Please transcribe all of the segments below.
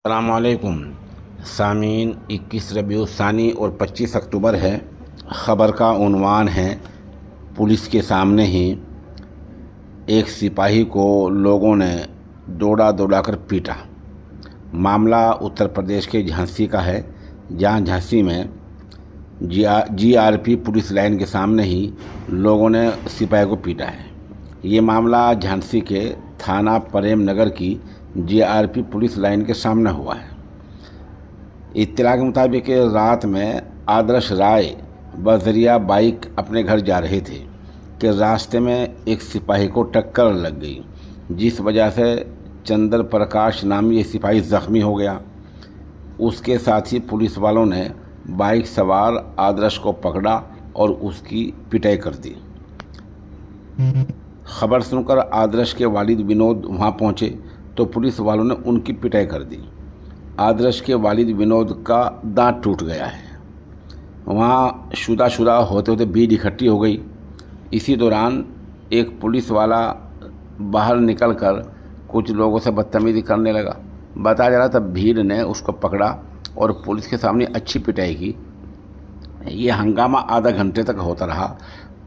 अस्सलामुअलैकुम सामीन। 21 रबीउल सानी और 25 अक्टूबर है। ख़बर का उन्वान है, पुलिस के सामने ही एक सिपाही को लोगों ने दौड़ा कर पीटा। मामला उत्तर प्रदेश के झांसी का है, जहां झांसी में जीआरपी पुलिस लाइन के सामने ही लोगों ने सिपाही को पीटा है। ये मामला झांसी के थाना प्रेम नगर की जीआरपी पुलिस लाइन के सामने हुआ है। इत्तला के मुताबिक रात में आदर्श राय बजरिया बाइक अपने घर जा रहे थे कि रास्ते में एक सिपाही को टक्कर लग गई, जिस वजह से चंद्र प्रकाश नामी ये सिपाही ज़ख्मी हो गया। उसके साथ ही पुलिस वालों ने बाइक सवार आदर्श को पकड़ा और उसकी पिटाई कर दी। खबर सुनकर आदर्श के वालिद विनोद वहां पहुंचे तो पुलिस वालों ने उनकी पिटाई कर दी। आदर्श के वालिद विनोद का दांत टूट गया है। वहाँ शुदा होते होते भीड़ इकट्ठी हो गई। इसी दौरान एक पुलिस वाला बाहर निकलकर कुछ लोगों से बदतमीज़ी करने लगा। बताया जा रहा तब भीड़ ने उसको पकड़ा और पुलिस के सामने अच्छी पिटाई की। ये हंगामा आधा घंटे तक होता रहा।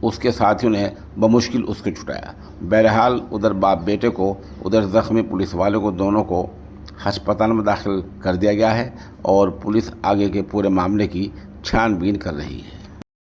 उसके साथियों ने बमुश्किल उसको छुटाया। बहरहाल उधर बाप बेटे को, उधर ज़ख्मी पुलिस वालों को, दोनों को अस्पताल में दाखिल कर दिया गया है और पुलिस आगे के पूरे मामले की छानबीन कर रही है।